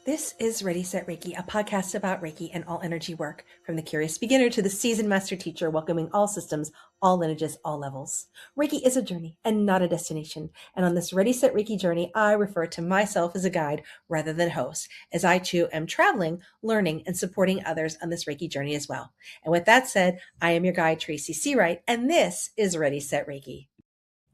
This is Ready, Set Reiki, a podcast about Reiki and all energy work, from the curious beginner to the seasoned master teacher, welcoming all systems, all lineages, all levels. Reiki is a journey and not a destination. And on this Ready, Set Reiki journey, I refer to myself as a guide rather than host, as I too am traveling, learning, and supporting others on this Reiki journey as well. And with that said, I am your guide, Tracy Seawright, and this is Ready, Set Reiki.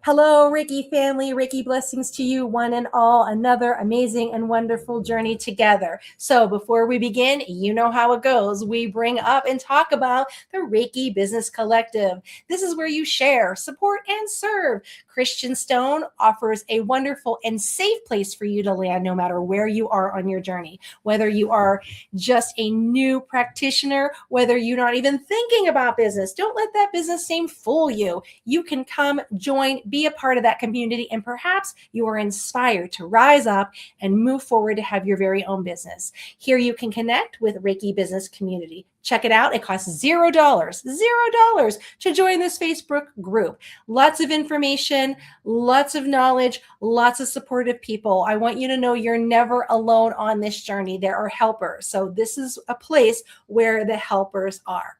Hello, Reiki family. Reiki blessings to you, one and all. Another amazing and wonderful journey together. So before we begin, you know how it goes. We bring up and talk about the Reiki Business Collective. This is where you share, support, and serve. Christian Stone offers a wonderful and safe place for you to land no matter where you are on your journey. Whether you are just a new practitioner, whether you're not even thinking about business, don't let that business name fool you. You can come, join, be a part of that community, and perhaps you are inspired to rise up and move forward to have your very own business. Here you can connect with Reiki Business Community. Check it out. It costs $0 to join this Facebook group. Lots of information, lots of knowledge, lots of supportive people. I want you to know you're never alone on this journey. There are helpers. So this is a place where the helpers are.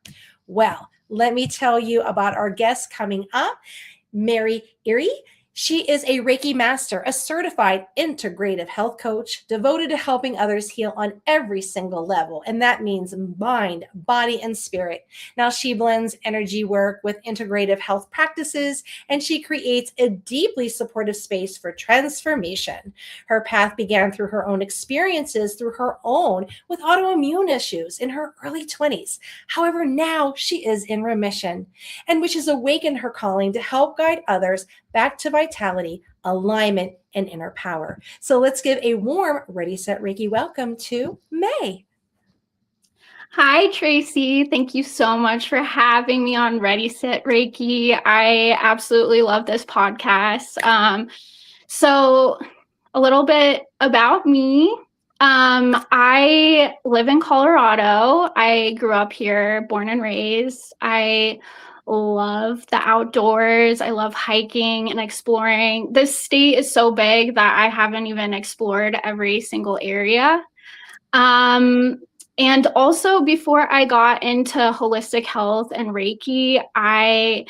Well, let me tell you about our guest coming up. Mary Erie. She is a Reiki master, a certified integrative health coach devoted to helping others heal on every single level. And that means mind, body, and spirit. Now, she blends energy work with integrative health practices, and she creates a deeply supportive space for transformation. Her path began through her own experiences, with autoimmune issues in her early 20s. However, now she is in remission, and which has awakened her calling to help guide others back to vitality, alignment, and inner power. So let's give a warm Ready, Set, Reiki welcome to May. Hi, Tracy. Thank you so much for having me on Ready, Set, Reiki. I absolutely love this podcast. So a little bit about me. I live in Colorado. I grew up here, born and raised. I love the outdoors. I love hiking and exploring. This state is so big that I haven't even explored every single area. And also, before I got into holistic health and Reiki, I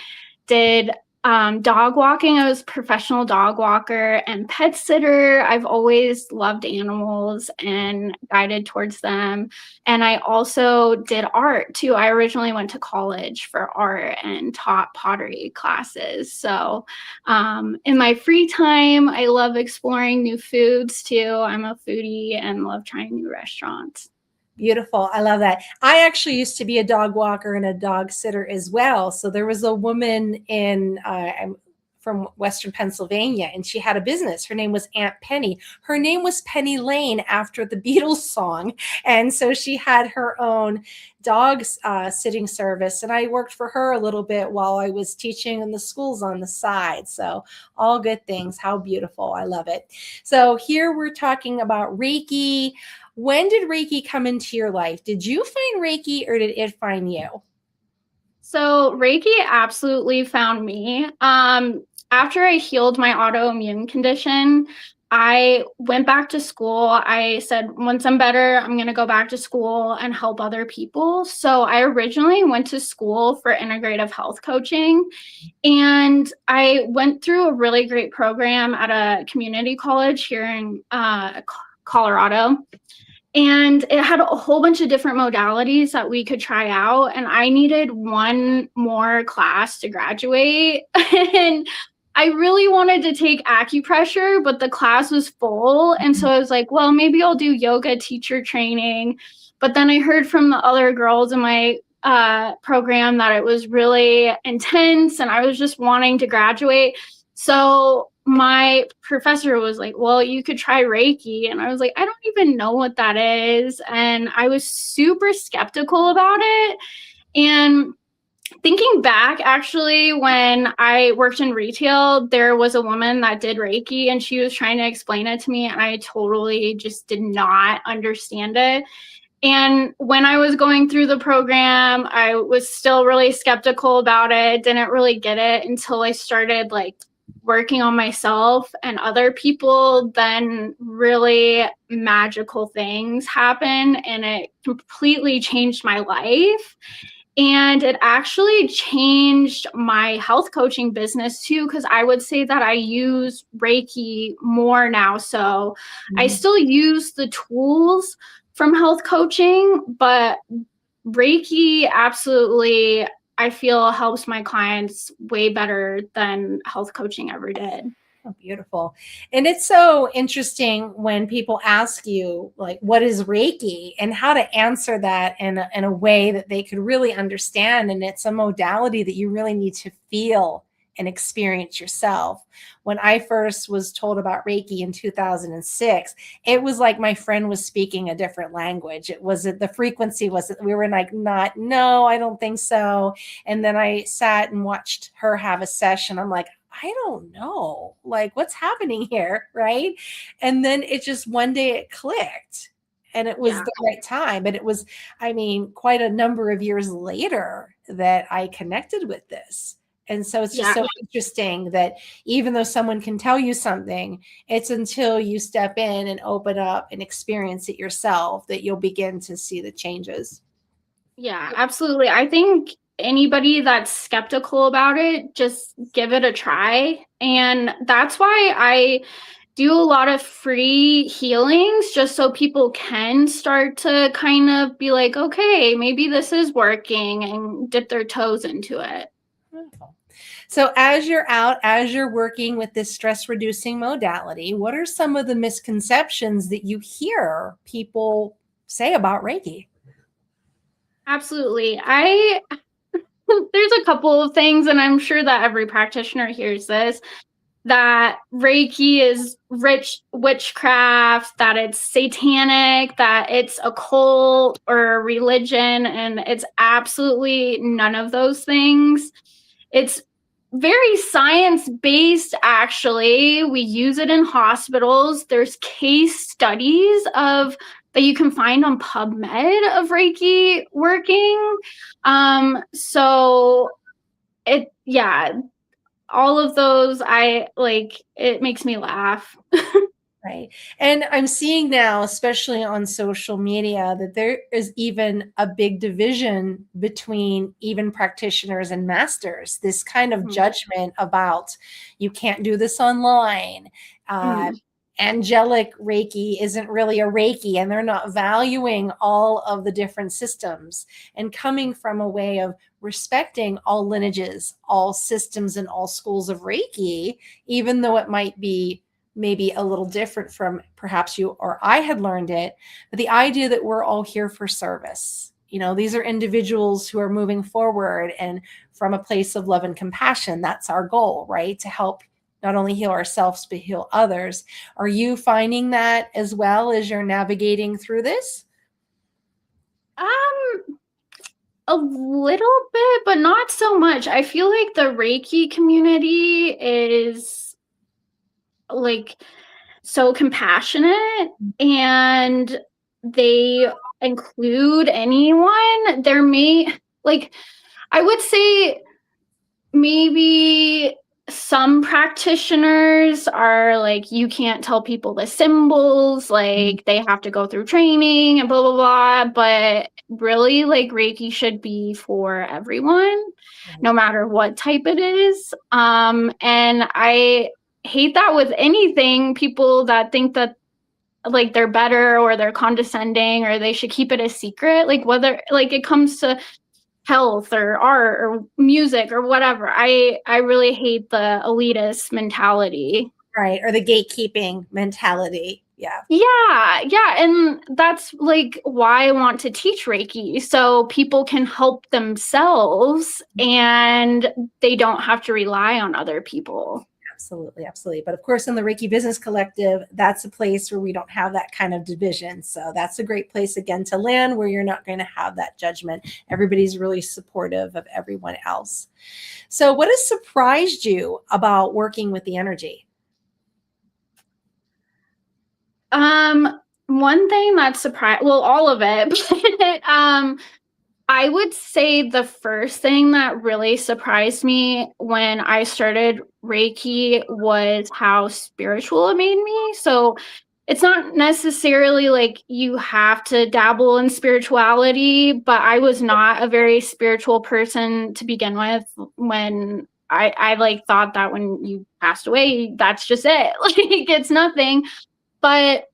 did dog walking. I was a professional dog walker and pet sitter. I've always loved animals and guided towards them. And I also did art too. I originally went to college for art and taught pottery classes. So in my free time, I love exploring new foods too. I'm a foodie and love trying new restaurants. Beautiful. I love that. I actually used to be a dog walker and a dog sitter as well. So there was a woman I'm from Western Pennsylvania, and she had a business. Her name was Aunt Penny. Her name was Penny Lane after the Beatles song. And so she had her own dog sitting service. And I worked for her a little bit while I was teaching in the schools on the side. So all good things. How beautiful. I love it. So here we're talking about Reiki. When did Reiki come into your life? Did you find Reiki or did it find you? So Reiki absolutely found me. After I healed my autoimmune condition, I went back to school. I said, once I'm better, I'm going to go back to school and help other people. So I originally went to school for integrative health coaching, and I went through a really great program at a community college here in Colorado. And it had a whole bunch of different modalities that we could try out. And I needed one more class to graduate. And I really wanted to take acupressure, but the class was full. And so I was like, well, maybe I'll do yoga teacher training. But then I heard from the other girls in my program that it was really intense and I was just wanting to graduate. So my professor was like, well, you could try Reiki. And I was like, I don't even know what that is. And I was super skeptical about it. And thinking back, actually, when I worked in retail, there was a woman that did Reiki and she was trying to explain it to me. And I totally just did not understand it. And when I was going through the program, I was still really skeptical about it, didn't really get it until I started working on myself and other people, then really magical things happen, and it completely changed my life. And it actually changed my health coaching business too, because I would say that I use Reiki more now. So I Mhm. still use the tools from health coaching, but Reiki absolutely, I feel, helps my clients way better than health coaching ever did. Oh, beautiful. And it's so interesting when people ask you, like, what is Reiki, and how to answer that in a way that they could really understand. And it's a modality that you really need to feel and experience yourself. When I first was told about Reiki in 2006, it was like my friend was speaking a different language. It wasn't, the frequency wasn't, we were like, not, no, I don't think so. And then I sat and watched her have a session. I'm like, I don't know, like, what's happening here, right? And then it just one day it clicked, and it was Yeah. the right time. But it was, I mean, quite a number of years later that I connected with this. And so it's just Yeah. so interesting that even though someone can tell you something, it's until you step in and open up and experience it yourself that you'll begin to see the changes. Yeah, absolutely. I think anybody that's skeptical about it, just give it a try. And that's why I do a lot of free healings, just so people can start to kind of be like, okay, maybe this is working, and dip their toes into it. Wonderful. So, as you're out, as you're working with this stress reducing modality, what are some of the misconceptions that you hear people say about Reiki? Absolutely. I there's a couple of things, and I'm sure that every practitioner hears this, that Reiki is rich witchcraft, that it's satanic, that it's a cult or a religion, and it's absolutely none of those things. It's very science based, actually. We use it in hospitals. There's case studies of that you can find on PubMed of Reiki working. So yeah, all of those, I like, it makes me laugh. Right. And I'm seeing now, especially on social media, that there is even a big division between even practitioners and masters. This kind of Mm, judgment about you can't do this online. Uh, mm, Angelic Reiki isn't really a Reiki, and they're not valuing all of the different systems and coming from a way of respecting all lineages, all systems, and all schools of Reiki, even though it might be maybe a little different from perhaps you or I had learned it, but the idea that we're all here for service. You know, these are individuals who are moving forward and from a place of love and compassion. That's our goal, right? To help not only heal ourselves, but heal others. Are you finding that as well as you're navigating through this? um, a little bit, but not so much. I feel like the Reiki community is like so compassionate, and they include anyone. There may, like, I would say maybe some practitioners are like, you can't tell people the symbols, like they have to go through training and blah blah blah. But really, like, Reiki should be for everyone, Right. no matter what type it is. And I hate that with anything, people that think that like they're better or they're condescending or they should keep it a secret, like whether like it comes to health or art or music or whatever. I really hate the elitist mentality. Right. Or the gatekeeping mentality. Yeah. Yeah, yeah, and that's like why I want to teach Reiki, so people can help themselves and they don't have to rely on other people. Absolutely, absolutely. But of course, in the Reiki Business Collective, that's a place where we don't have that kind of division. So that's a great place again to land where you're not going to have that judgment. Everybody's really supportive of everyone else. So, what has surprised you about working with the energy? Um, One thing that surprised, well, all of it, but I would say the first thing that really surprised me when I started Reiki was how spiritual it made me. So it's not necessarily like you have to dabble in spirituality, but I was not a very spiritual person to begin with. When I like thought that when you passed away, that's just it. Like it's nothing. But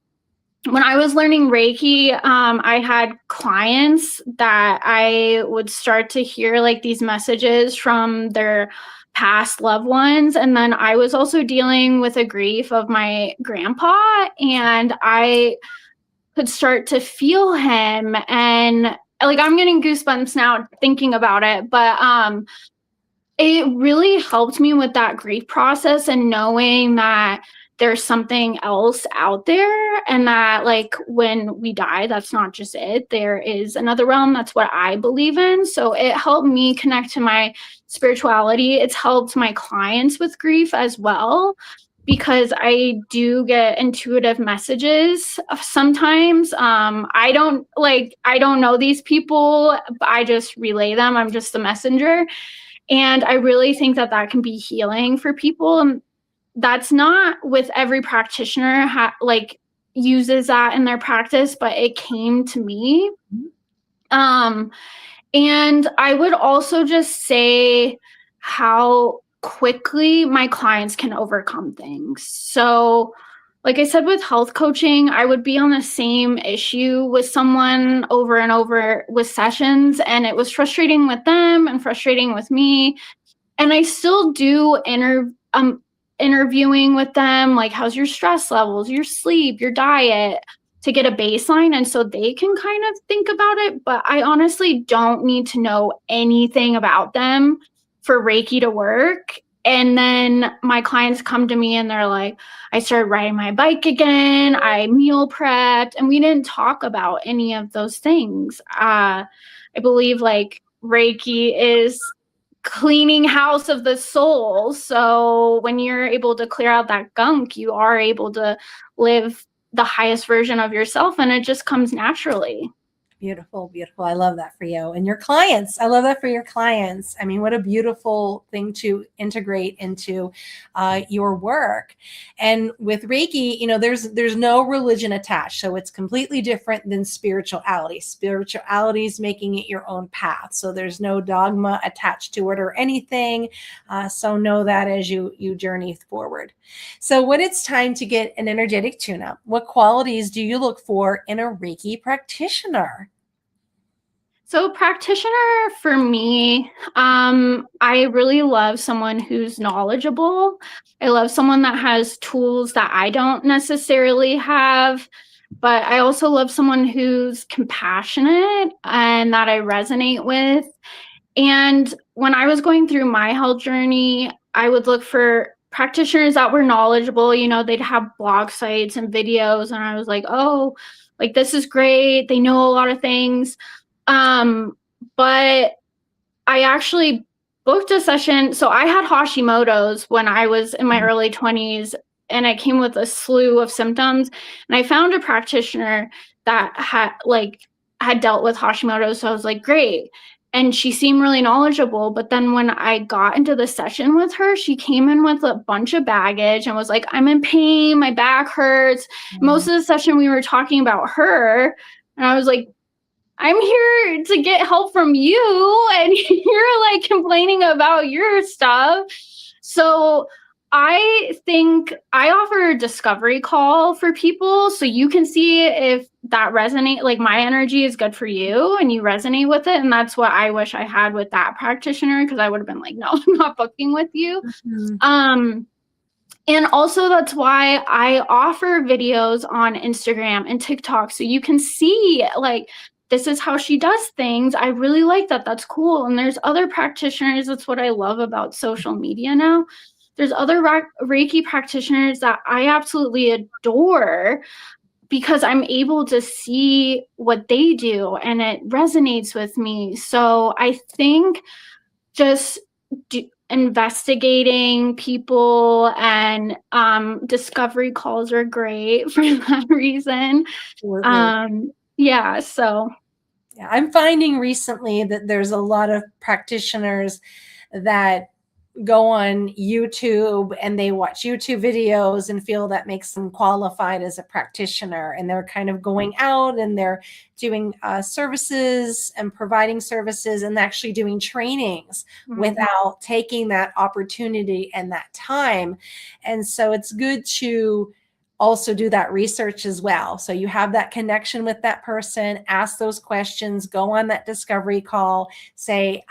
when I was learning Reiki, I had clients that I would start to hear like these messages from their past loved ones. And then I was also dealing with a grief of my grandpa, and I could start to feel him. And like I'm getting goosebumps now thinking about it. But it really helped me with that grief process and knowing that there's something else out there, and that like when we die, that's not just it. There is another realm. That's what I believe in. So it helped me connect to my spirituality. It's helped my clients with grief as well, because I do get intuitive messages sometimes. I don't know these people, I just relay them. I'm just the messenger. And I really think that that can be healing for people. And that's not with every practitioner like uses that in their practice, but it came to me. Um, and I would also just say how quickly my clients can overcome things. So, like I said, with health coaching, I would be on the same issue with someone over and over with sessions, and it was frustrating with them and frustrating with me. And I still do interviewing with them, like how's your stress levels, your sleep, your diet, to get a baseline, and so they can kind of think about it. But I honestly don't need to know anything about them for Reiki to work. And then my clients come to me and they're like, I started riding my bike again, I meal prepped, and we didn't talk about any of those things. I believe like Reiki is cleaning house of the soul. So when you're able to clear out that gunk, you are able to live the highest version of yourself, and it just comes naturally. Beautiful, beautiful. I love that for you and your clients. I love that for your clients. I mean, what a beautiful thing to integrate into your work. And with Reiki, there's no religion attached, so it's completely different than spirituality. Spirituality is making it your own path, so there's no dogma attached to it or anything. So know that as you journey forward. So when it's time to get an energetic tune-up, what qualities do you look for in a Reiki practitioner? So practitioner for me, I really love someone who's knowledgeable. I love someone that has tools that I don't necessarily have, but I also love someone who's compassionate and that I resonate with. And when I was going through my health journey, I would look for practitioners that were knowledgeable. They'd have blog sites and videos, and I was like, oh, like this is great. They know a lot of things. But I actually booked a session. So I had Hashimoto's when I was in my early 20s, and I came with a slew of symptoms. And I found a practitioner that had dealt with Hashimoto's. So I was like, great. And she seemed really knowledgeable. But then when I got into the session with her, she came in with a bunch of baggage and was like, I'm in pain, my back hurts. Most of the session we were talking about her. And I was like, I'm here to get help from you, and you're like complaining about your stuff. So I think I offer a discovery call for people so you can see if that resonate, like my energy is good for you and you resonate with it. And that's what I wish I had with that practitioner, because I would have been like, no, I'm not booking with you. Mm-hmm. And also that's why I offer videos on Instagram and TikTok, so you can see like, this is how she does things. I really like that. That's cool. And there's other practitioners. That's what I love about social media now. There's other Reiki practitioners that I absolutely adore, because I'm able to see what they do and it resonates with me. So I think just investigating people and discovery calls are great for that reason. Yeah, so Yeah, I'm finding recently that there's a lot of practitioners that go on YouTube and they watch YouTube videos and feel that makes them qualified as a practitioner. And they're kind of going out and they're doing services and providing services and actually doing trainings without taking that opportunity and that time. And so it's good to also do that research as well. So you have that connection with that person, ask those questions, go on that discovery call, say,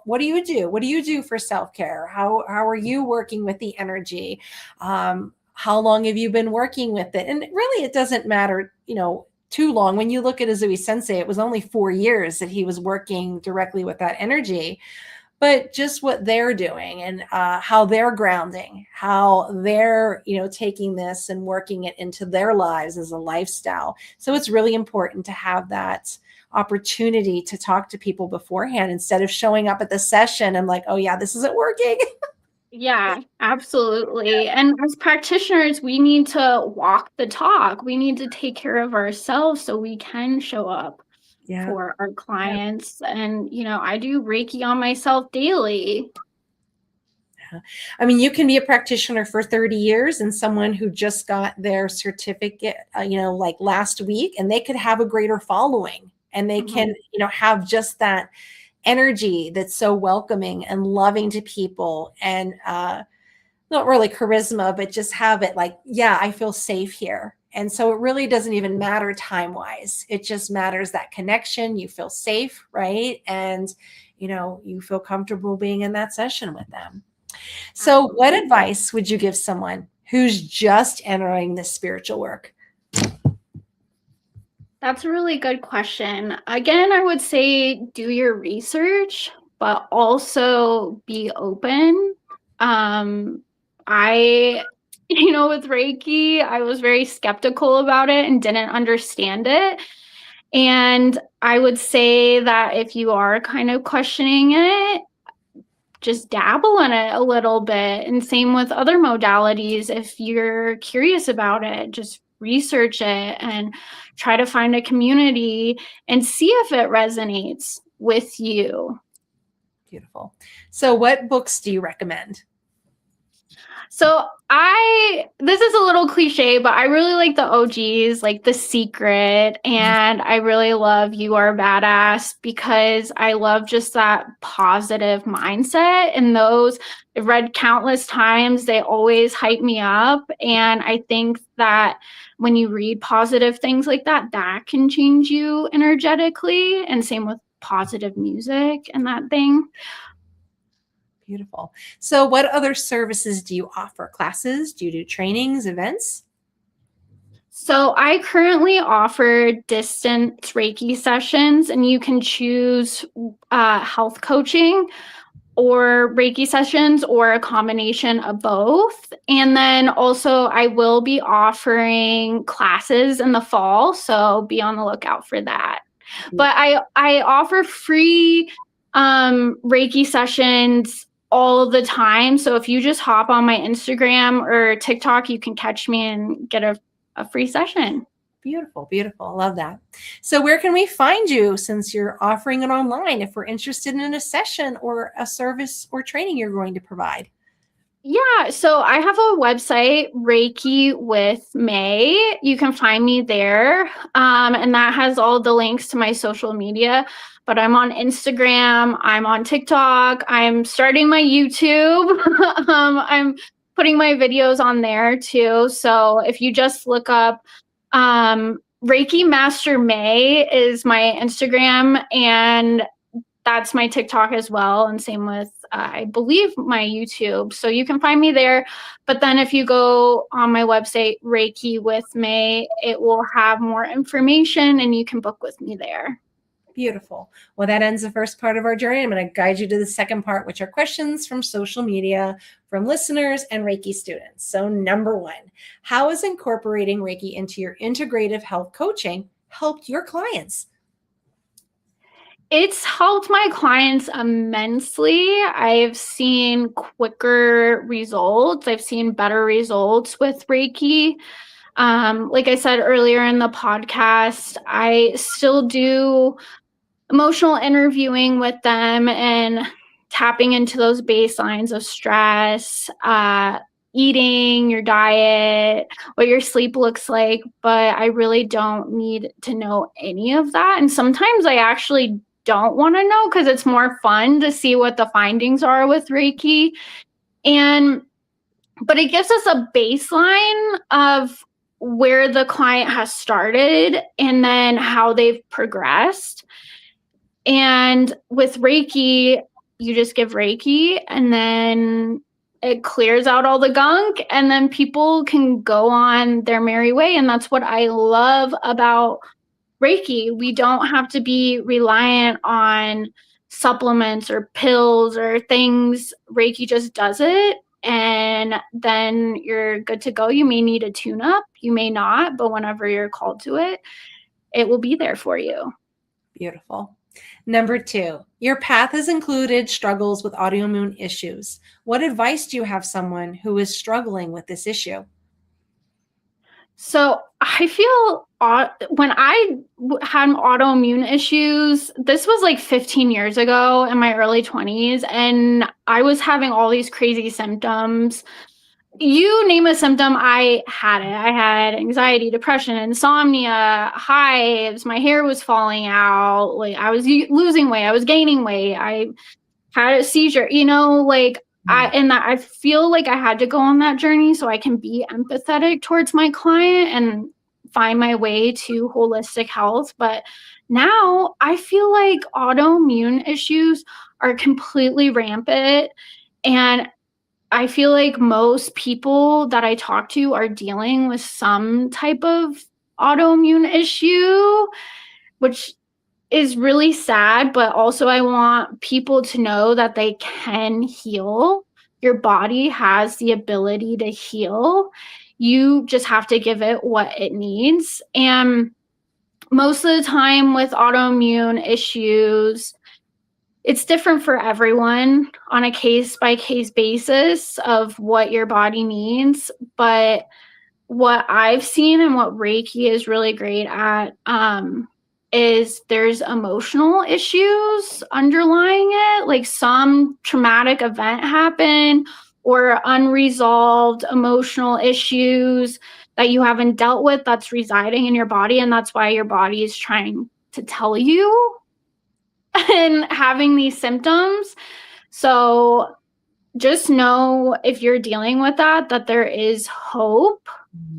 what do you do? What do you do for self-care? How are you working with the energy? How long have you been working with it? And really, it doesn't matter, too long. When you look at Azui Sensei, it was only 4 years that he was working directly with that energy. But just what they're doing and how they're grounding, how they're, taking this and working it into their lives as a lifestyle. So it's really important to have that opportunity to talk to people beforehand instead of showing up at the session and like, oh yeah, this isn't working. Yeah, absolutely. And as practitioners, we need to walk the talk. We need to take care of ourselves so we can show up for our clients. And, I do Reiki on myself daily. I mean, you can be a practitioner for 30 years and someone who just got their certificate, like last week, and they could have a greater following and they can, have just that energy that's so welcoming and loving to people and not really charisma, but just have it like, yeah, I feel safe here. And so it really doesn't even matter time wise. It just matters that connection. You feel safe, right? And, you feel comfortable being in that session with them. So what advice would you give someone who's just entering this spiritual work? That's a really good question. Again, I would say do your research, but also be open. With Reiki, I was very skeptical about it and didn't understand it. And I would say that if you are kind of questioning it, just dabble in it a little bit. And same with other modalities. If you're curious about it, just research it and try to find a community and see if it resonates with you. Beautiful. So what books do you recommend? So this is a little cliche, but I really like the OGs, like The Secret, and I really love You Are Badass because I love just that positive mindset. And those I've read countless times, they always hype me up. And I think that when you read positive things like that, that can change you energetically. And same with positive music and that thing. Beautiful. So what other services do you offer? Classes? Do you do trainings, events? So I currently offer distance Reiki sessions, and you can choose health coaching or Reiki sessions or a combination of both. And then also I will be offering classes in the fall, so be on the lookout for that. But I offer free Reiki sessions all the time. So if you just hop on my Instagram or TikTok, you can catch me and get a free session. Beautiful, beautiful. I love that. So where can we find you since you're offering it online if we're interested in a session or a service or training you're going to provide? Yeah, so I have a website, Reiki with May. You can find me there. And that has all the links to my social media. But I'm on Instagram, I'm on TikTok, I'm starting my YouTube. I'm putting my videos on there too. So if you just look up Reiki Master May is my Instagram, and that's my TikTok as well. And same with, I believe, my YouTube. So you can find me there. But then if you go on my website, Reiki with May, it will have more information and you can book with me there. Beautiful. Well, that ends the first part of our journey. I'm going to guide you to the second part, which are questions from social media, from listeners and Reiki students. So number one, how has incorporating Reiki into your integrative health coaching helped your clients? It's helped my clients immensely. I've seen quicker results. I've seen better results with Reiki. Like I said earlier in the podcast, I still do emotional interviewing with them and tapping into those baselines of stress, eating, your diet, what your sleep looks like. But I really don't need to know any of that. And sometimes I actually don't want to know because it's more fun to see what the findings are with Reiki. But it gives us a baseline of where the client has started and then how they've progressed. And with Reiki, you just give Reiki and then it clears out all the gunk and then people can go on their merry way. And that's what I love about Reiki. We don't have to be reliant on supplements or pills or things. Reiki just does it. And then you're good to go. You may need a tune up, you may not, but whenever you're called to it, it will be there for you. Beautiful. Number 2, your path has included struggles with autoimmune issues. What advice do you have someone who is struggling with this issue? So I feel when I had autoimmune issues, this was like 15 years ago in my early 20s, and I was having all these crazy symptoms. You name a symptom, I had it. I had anxiety, depression, insomnia, hives, my hair was falling out, like I was losing weight, I was gaining weight, I had a seizure, I feel like I had to go on that journey so I can be empathetic towards my client and find my way to holistic health. But now I feel like autoimmune issues are completely rampant. And I feel like most people that I talk to are dealing with some type of autoimmune issue, which is really sad, but also I want people to know that they can heal. Your body has the ability to heal. You just have to give it what it needs. And most of the time with autoimmune issues, it's different for everyone on a case by case basis of what your body needs. But what I've seen and what Reiki is really great at, is there's emotional issues underlying it, like some traumatic event happened or unresolved emotional issues that you haven't dealt with that's residing in your body, and that's why your body is trying to tell you and having these symptoms. So just know if you're dealing with that there is hope,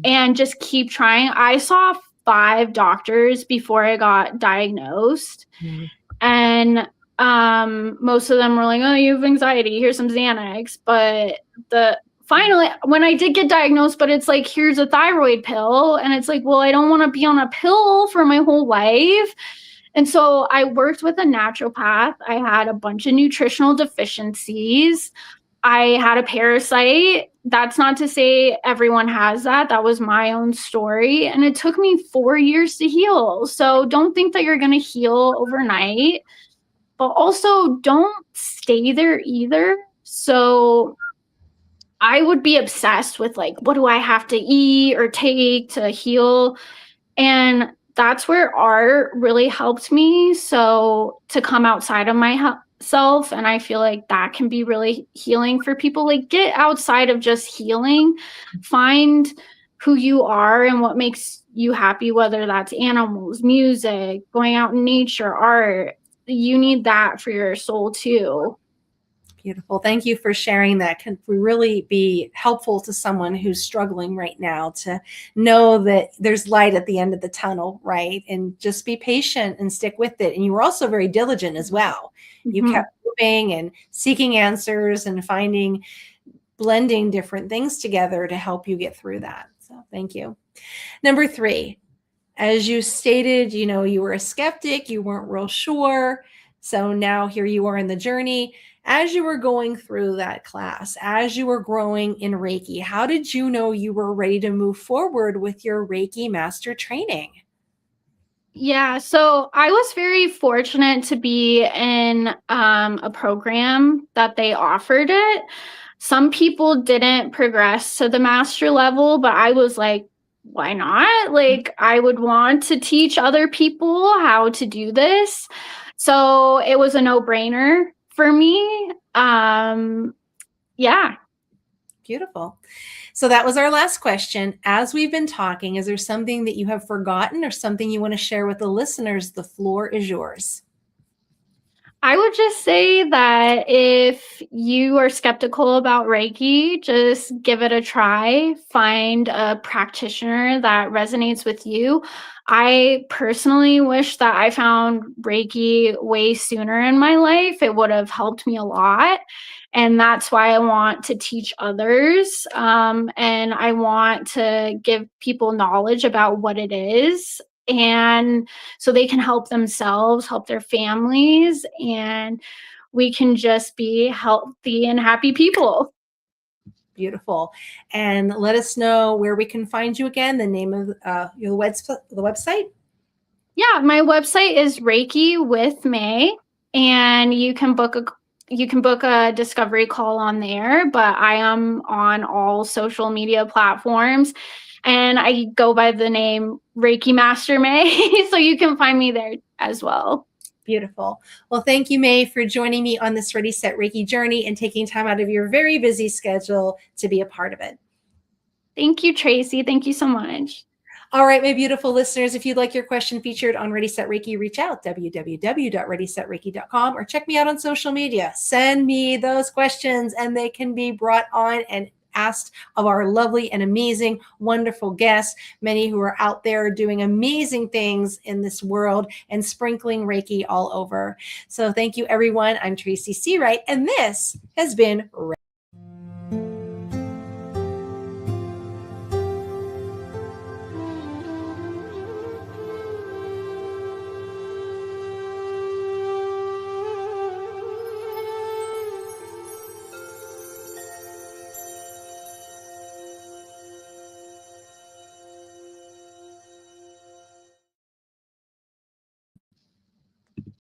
and just keep trying. I saw 5 doctors before I got diagnosed. And most of them were like, oh, you have anxiety, here's some Xanax. But finally, when I did get diagnosed, but it's like, here's a thyroid pill. And it's like, well, I don't want to be on a pill for my whole life. And so I worked with a naturopath. I had a bunch of nutritional deficiencies. I had a parasite. That's not to say everyone has that. That was my own story. And it took me 4 years to heal. So don't think that you're going to heal overnight, but also don't stay there either. So I would be obsessed with like, what do I have to eat or take to heal? And that's where art really helped me. So to come outside of myself, and I feel like that can be really healing for people. Like, get outside of just healing, find who you are and what makes you happy, whether that's animals, music, going out in nature, art. You need that for your soul too. Beautiful. Thank you for sharing that. Can really be helpful to someone who's struggling right now to know that there's light at the end of the tunnel, right? And just be patient and stick with it. And you were also very diligent as well. You kept moving and seeking answers and blending different things together to help you get through that. So thank you. Number 3, as you stated, you were a skeptic, you weren't real sure. So now here you are in the journey. As you were going through that class, as you were growing in Reiki, how did you know you were ready to move forward with your Reiki master training? Yeah, so I was very fortunate to be in a program that they offered it. Some people didn't progress to the master level, but I was like, why not? Like, I would want to teach other people how to do this. So it was a no-brainer for me. Yeah. Beautiful. So that was our last question. As we've been talking, is there something that you have forgotten or something you want to share with the listeners? The floor is yours. I would just say that if you are skeptical about Reiki, just give it a try. Find a practitioner that resonates with you. I personally wish that I found Reiki way sooner in my life. It would have helped me a lot. And that's why I want to teach others. And I want to give people knowledge about what it is. And so they can help themselves, help their families, and we can just be healthy and happy people. Beautiful. And let us know where we can find you again, the name of the website. Yeah, my website is Reiki with May, and you can book a discovery call on there, but I am on all social media platforms and I go by the name Reiki Master May, so you can find me there as well. Beautiful. Well, thank you, May, for joining me on this Ready, Set Reiki journey and taking time out of your very busy schedule to be a part of it. Thank you, Tracy. Thank you so much. All right, my beautiful listeners, if you'd like your question featured on Ready, Set Reiki, reach out, www.readysetreiki.com, or check me out on social media. Send me those questions and they can be brought on and asked of our lovely and amazing, wonderful guests, many who are out there doing amazing things in this world and sprinkling Reiki all over. So thank you, everyone. I'm Tracy Seawright, and this has been